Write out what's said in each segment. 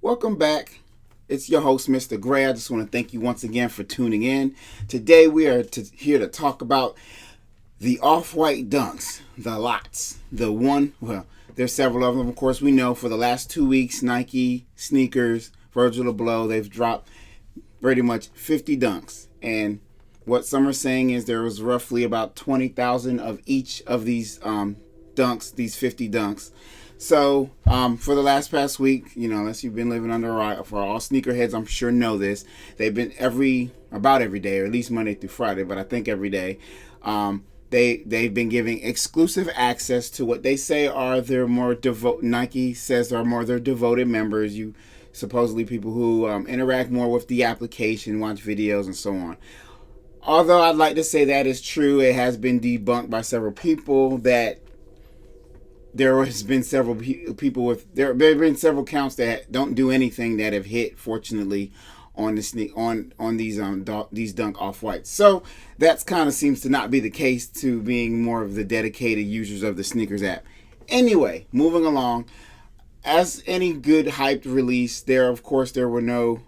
Welcome back. It's your host, Mr. Gray. I just want to thank you once again for tuning in. Today we are here to talk about the off-white dunks, the lots, there's several of them. Of course, we know for the last 2 weeks, Nike sneakers, Virgil Abloh, they've dropped pretty much 50 dunks. And what some are saying is there was roughly about 20,000 of each of these dunks, these 50 dunks. So, for the past week, unless you've been living under a rock, for all sneakerheads, I'm sure know this. They've been about every day, or at least Monday through Friday, but I think every day, they've been giving exclusive access to what they say are their Nike says are more their devoted members. Supposedly people who interact more with the application, watch videos, and so on. Although I'd like to say that is true, it has been debunked by several people that there has been several people there have been several accounts that don't do anything that have hit, fortunately, on these dunk off whites. So that's kind of seems to not be the case to being more of the dedicated users of the sneakers app. Anyway, moving along, as any good hyped release, there were no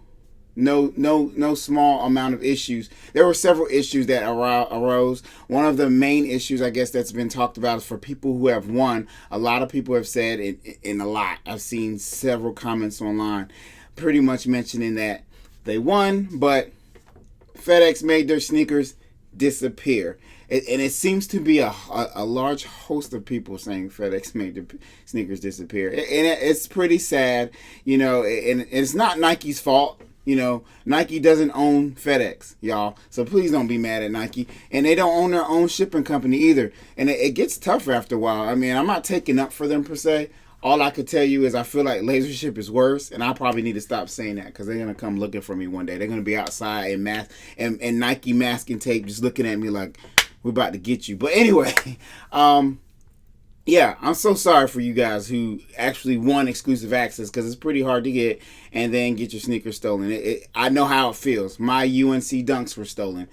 small amount of issues. There were several issues that arose. One of the main issues, I guess, that's been talked about is for people who have won. A lot of people have said, I've seen several comments online pretty much mentioning that they won, but FedEx made their sneakers disappear. And it seems to be a large host of people saying FedEx made the sneakers disappear. And it's pretty sad, and it's not Nike's fault. Nike doesn't own FedEx, y'all. So please don't be mad at Nike. And they don't own their own shipping company either. And it gets tougher after a while. I mean, I'm not taking up for them per se. All I could tell you is I feel like LaserShip is worse. And I probably need to stop saying that because they're going to come looking for me one day. They're going to be outside and Nike masking tape just looking at me like, we're about to get you. But anyway, yeah, I'm so sorry for you guys who actually won exclusive access because it's pretty hard to get and then get your sneakers stolen. I know how it feels. My UNC dunks were stolen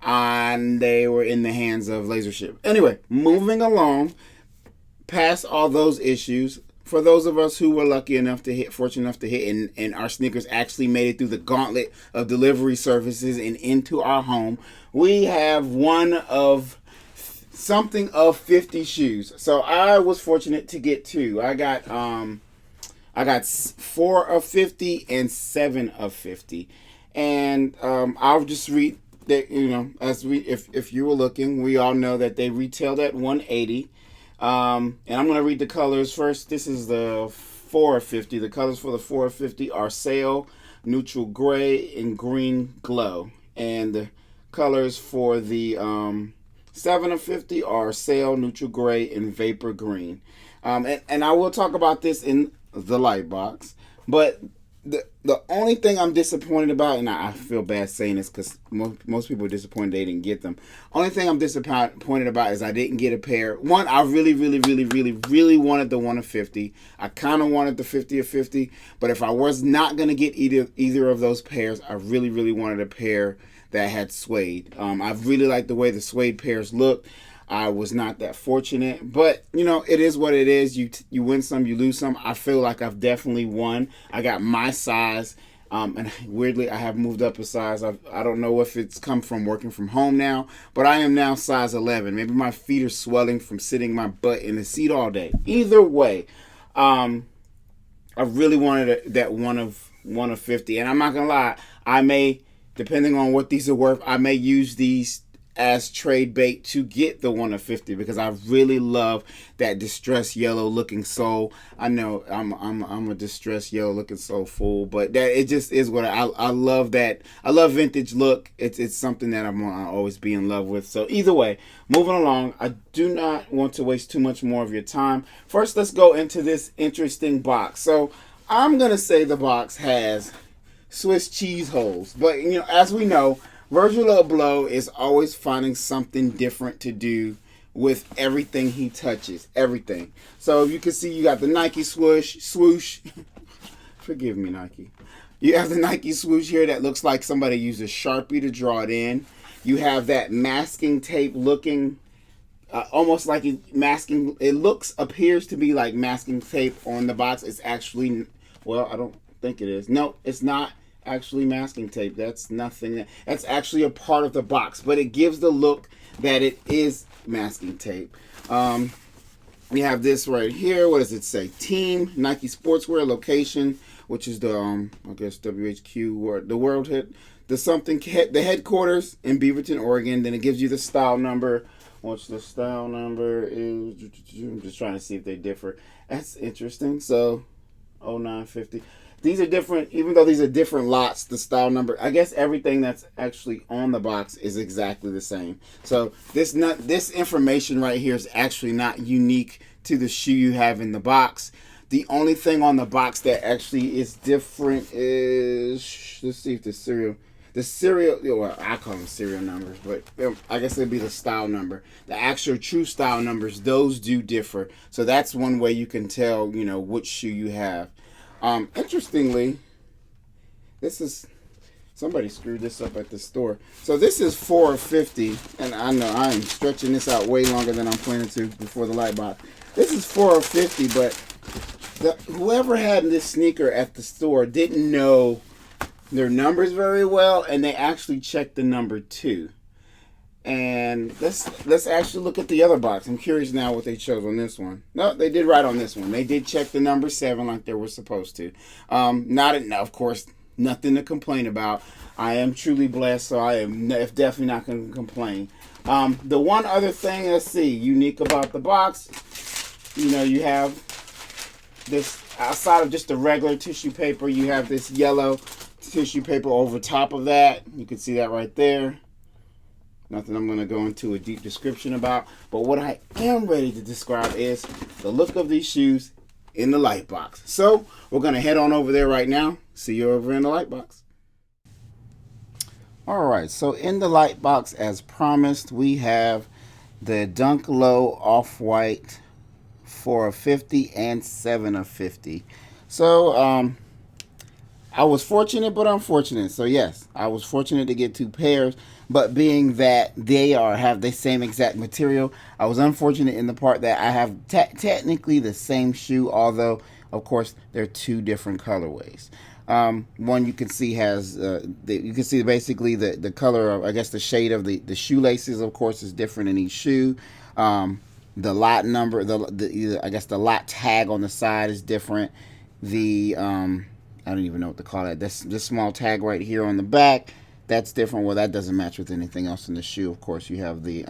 and they were in the hands of LaserShip. Anyway, moving along, past all those issues, for those of us who were fortunate enough to hit, and our sneakers actually made it through the gauntlet of delivery services and into our home, we have something of 50 shoes. So I was fortunate to get two. I got 4 of 50 and 7 of 50. And I'll just read that, if you were looking, we all know that they retailed at $180. And I'm going to read the colors first. This is the 4 of 50. The colors for the 4 of 50 are sail, neutral gray, and green glow. And the colors for the 7 of 50 are sail, neutral gray, and vapor green. And I will talk about this in the light box. But the only thing I'm disappointed about, and I feel bad saying this because most people are disappointed they didn't get them. Only thing I'm disappointed about is I didn't get a pair. One, I really, really, really, really, really wanted the 1 of 50. I kind of wanted the 50 of 50. But if I was not going to get either of those pairs, I really, really wanted a pair that had suede. I really liked the way the suede pairs looked. I was not that fortunate, but it is what it is. You win some, you lose some. I feel like I've definitely won. I got my size, and weirdly, I have moved up a size. I don't know if it's come from working from home now, but I am now size 11. Maybe my feet are swelling from sitting my butt in the seat all day. Either way, I really wanted that 1 of 50, and I'm not gonna lie. I may, depending on what these are worth, I may use these as trade bait to get the 1 of 50 because I really love that distressed yellow looking sole. I know I'm a distressed yellow looking sole fool, but that it just is what I love. That I love vintage look. It's something that I'm gonna always be in love with. So either way, moving along, I do not want to waste too much more of your time. First, let's go into this interesting box. So I'm gonna say the box has Swiss cheese holes, but as we know, Virgil Abloh is always finding something different to do with everything he touches. Everything. So you can see you got the Nike swoosh. Forgive me, Nike. You have the Nike swoosh here that looks like somebody used a Sharpie to draw it in. You have that masking tape looking almost like masking. It appears to be like masking tape on the box. It's actually, well, I don't think it is. No, it's not actually masking tape. That's nothing. That's actually a part of the box, but it gives the look that it is masking tape. We have this right here. What does it say? Team Nike Sportswear location, which is the I guess WHQ or the World Head, the headquarters in Beaverton, Oregon. Then it gives you the style number. What's the style number is? I'm just trying to see if they differ. That's interesting. So 0950. These are different, even though these are different lots, the style number, I guess everything that's actually on the box is exactly the same. So this information right here is actually not unique to the shoe you have in the box. The only thing on the box that actually is different is, let's see if the serial, well, I call them serial numbers, but I guess it'd be the style number. The actual true style numbers, those do differ. So that's one way you can tell, which shoe you have. Interestingly, this is, somebody screwed this up at the store. So this is 4 of 50, and I know I am stretching this out way longer than I'm planning to before the light box. This is 4 of 50, but whoever had this sneaker at the store didn't know their numbers very well, and they actually checked the number 2. And let's actually look at the other box. I'm curious now what they chose on this one. No, they did right on this one. They did check the number 7 like they were supposed to. Of course, nothing to complain about. I am truly blessed, so I am definitely not going to complain. The one other thing, let's see, unique about the box, you have this, outside of just the regular tissue paper, you have this yellow tissue paper over top of that. You can see that right there. Nothing I'm going to go into a deep description about. But what I am ready to describe is the look of these shoes in the light box. So we're going to head on over there right now. See you over in the light box. Alright, so in the light box, as promised, we have the Dunk Low Off-White 4 of 50 and 7 of 50. So, I was fortunate but unfortunate. So yes, I was fortunate to get 2 pairs, but being that they have the same exact material, I was unfortunate in the part that I have technically the same shoe, although of course they're 2 different colorways. One you can see has you can see basically the color of, I guess, the shade of the shoelaces, of course, is different in each shoe. The lot number, I guess the lot tag on the side is different. The I don't even know what to call that. This small tag right here on the back, that's different. Well, that doesn't match with anything else in the shoe. Of course, you have the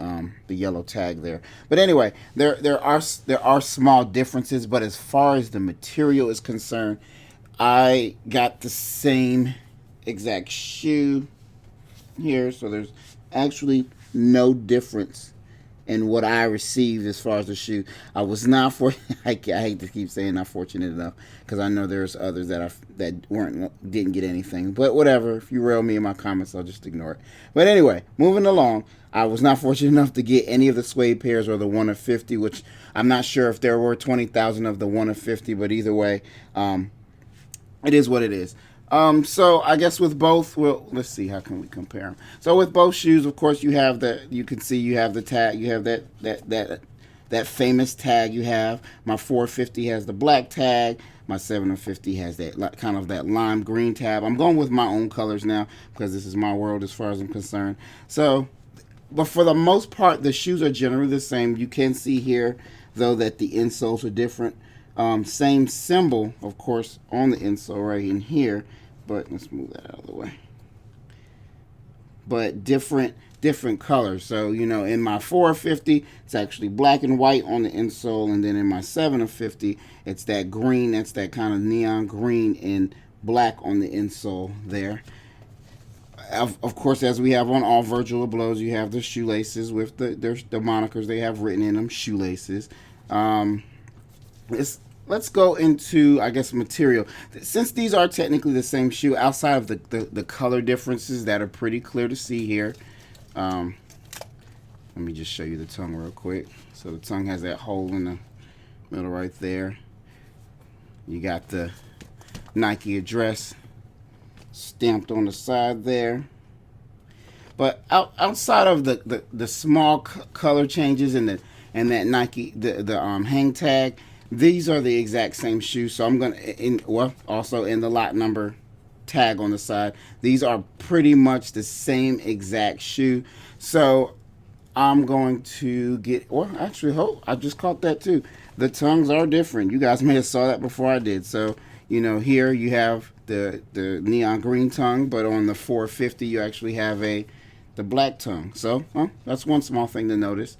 yellow tag there. But anyway, there are small differences. But as far as the material is concerned, I got the same exact shoe here, so there's actually no difference in what I received as far as the shoe. I was not fortunate. I hate to keep saying not fortunate enough, because I know there's others that didn't get anything. But whatever. If you rail me in my comments, I'll just ignore it. But anyway, moving along, I was not fortunate enough to get any of the suede pairs or the 1 of 50, which I'm not sure if there were 20,000 of the 1 of 50, but either way, it is what it is. So I guess with both, well, let's see, how can we compare them? So with both shoes, of course, you have you can see you have the tag, you have that famous tag you have. My 450 has the black tag. My 750 has that kind of that lime green tab. I'm going with my own colors now because this is my world as far as I'm concerned. So, but for the most part, the shoes are generally the same. You can see here, though, that the insoles are different. Same symbol, of course, on the insole right in here, but let's move that out of the way. But different colors. So, in my 450, it's actually black and white on the insole, and then in my 7 of 50, it's that green. That's that kind of neon green and black on the insole there. Of course, as we have on all Virgil Ablohs, you have the shoelaces with the monikers they have written in them, shoelaces. Let's go into, I guess, material. Since these are technically the same shoe, outside of the color differences that are pretty clear to see here, let me just show you the tongue real quick. So the tongue has that hole in the middle right there. You got the Nike address stamped on the side there. But outside of the small color changes and that Nike the hang tag, These are the exact same shoes. So I'm gonna also in the lot number tag on the side. These are pretty much the same exact shoe. So I'm going to get. Well, actually, I just caught that too. The tongues are different. You guys may have saw that before I did. So here you have the neon green tongue, but on the 450 you actually have the black tongue. So that's one small thing to notice.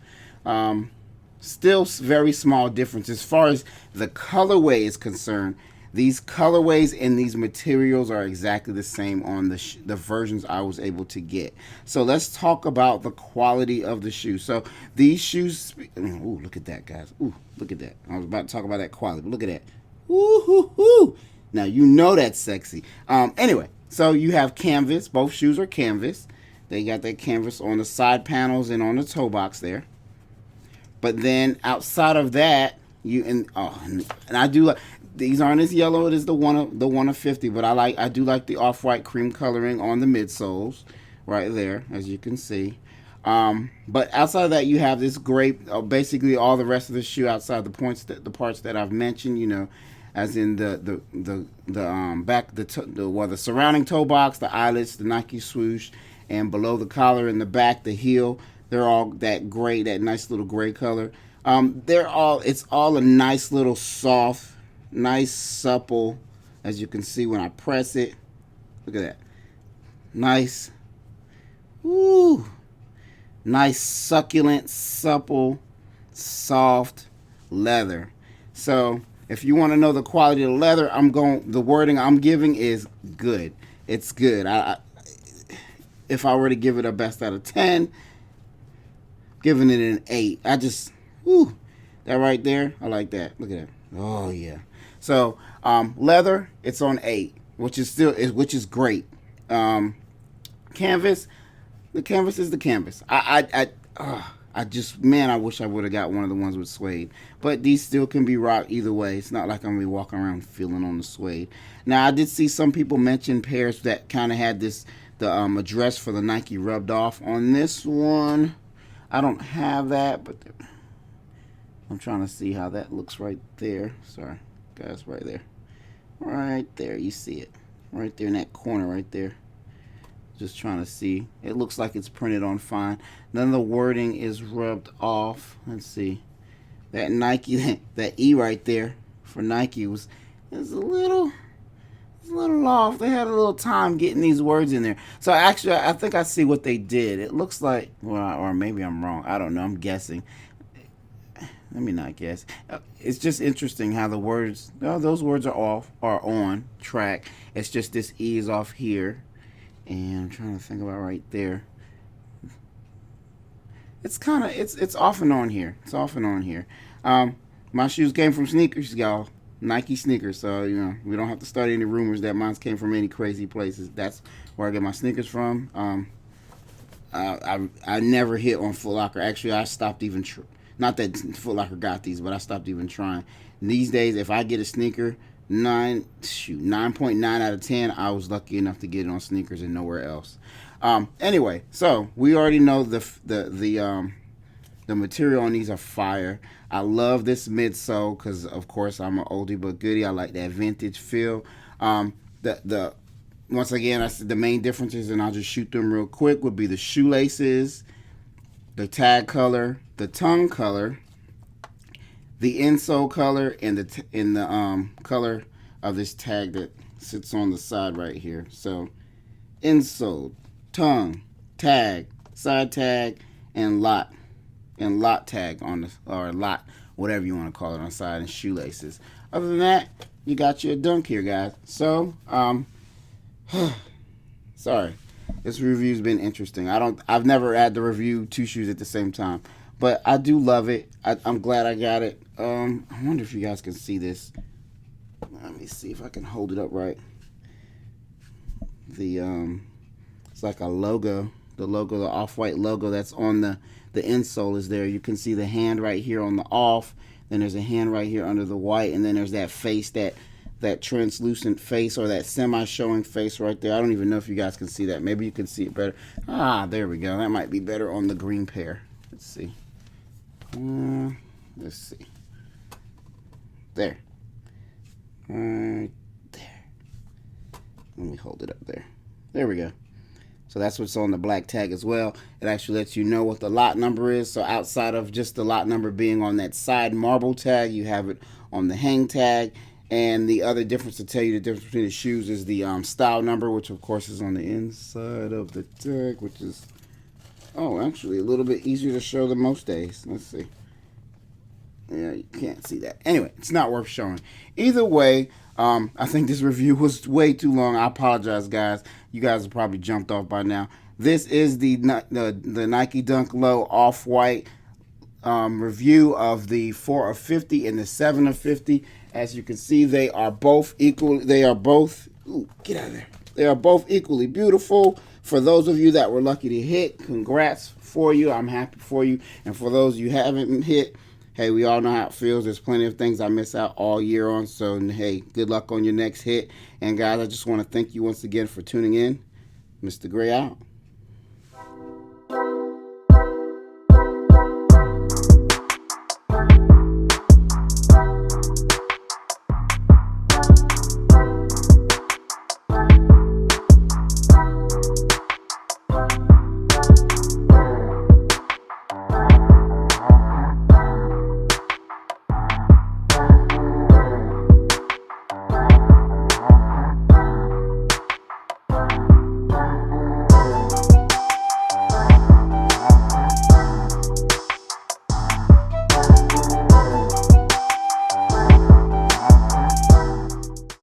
Still very small difference as far as the colorway is concerned. These colorways and these materials are exactly the same on the versions I was able to get. So let's talk about the quality of the shoe. So these shoes, ooh, look at that, guys. Ooh, look at that. I was about to talk about that quality, but look at that. Ooh, hoo, hoo. Now you know that's sexy. Anyway, so you have canvas. Both shoes are canvas. They got that canvas on the side panels and on the toe box there. But then outside of that, and I do like these aren't as yellow as the one of 50, but I do like the off-white cream coloring on the midsoles right there, as you can see. But outside of that, you have this great, basically all the rest of the shoe outside the parts that I've mentioned, as in the back, the surrounding toe box, the eyelets, the Nike swoosh, and below the collar in the back, the heel. They're all that nice little gray color. It's all a nice little soft, nice supple, as you can see when I press it. Look at that. Nice. Woo. Nice, succulent, supple, soft leather. So if you want to know the quality of the leather, the wording I'm giving is good. It's good. If I were to give it a best out of 10, giving it an 8. That right there, I like that. Look at that. Oh yeah. So leather, it's on 8, which is great. Canvas, the canvas is the canvas. I wish I would have got one of the ones with suede. But these still can be rocked either way. It's not like I'm gonna be walking around feeling on the suede. Now I did see some people mention pairs that kind of had the address for the Nike rubbed off. On this one, I don't have that, but I'm trying to see how that looks right there. Sorry, guys, right there. Right there, you see it. Right there in that corner right there. Just trying to see. It looks like it's printed on fine. None of the wording is rubbed off. Let's see. That Nike, that E right there for Nike is a little off. They had a little time getting these words in there. So actually, I think I see what they did. It looks like, well, or maybe I'm wrong. I don't know. I'm guessing. Let me not guess. It's just interesting how the words, those words are on track. It's just this E is off here. And I'm trying to think about right there. It's kind of, it's off and on here. It's off and on here. My shoes came from sneakers, y'all. Nike sneakers. So, we don't have to start any rumors that mine came from any crazy places. That's where I get my sneakers from. I never hit on Foot Locker. Actually, I stopped even, not that Foot Locker got these, but I stopped even trying. And these days, if I get a sneaker, 9.9 out of 10, I was lucky enough to get it on sneakers and nowhere else. Anyway, so we already know the material on these are fire. I love this midsole because, of course, I'm an oldie but goodie. I like that vintage feel. Once again, I said the main differences, and I'll just shoot them real quick, would be the shoelaces, the tag color, the tongue color, the insole color, and the color of this tag that sits on the side right here. So insole, tongue, tag, side tag, and lot tag on the, or lot, whatever you want to call it, on the side, and shoelaces. Other than that, you got your dunk here, guys. So sorry, this review's been interesting. I've never had to review two shoes at the same time, but I do love it. I'm glad I got it. I wonder if you guys can see this. Let me see if I can hold it up right. It's like a logo. The off-white logo that's on the insole is there. You can see the hand right here on the off. Then there's a hand right here under the white, and then there's that face, that translucent face, or that semi-showing face right there. I don't even know if you guys can see that. Maybe you can see it better. There we go. That might be better on the green pair. Let's see. Let's see. There. Right there. Let me hold it up there. There we go. So that's what's on the black tag as well. It actually lets you know what the lot number is. So outside of just the lot number being on that side marble tag, you have it on the hang tag. And the other difference to tell you the difference between the shoes is the style number, which of course is on the inside of the tag, which is, actually a little bit easier to show than most days. Let's see. Yeah, you can't see that. Anyway, it's not worth showing. Either way, I think this review was way too long. I apologize, guys. You guys have probably jumped off by now. This is the Nike Dunk Low Off-White review of the 4 of 50 and the 7 of 50. As you can see, they are both equal. They are both, get out of there. They are both equally beautiful. For those of you that were lucky to hit, congrats for you. I'm happy for you. And for those you haven't hit, hey, we all know how it feels. There's plenty of things I miss out all year on. So, hey, good luck on your next hit. And, guys, I just want to thank you once again for tuning in. Mr. Gray out.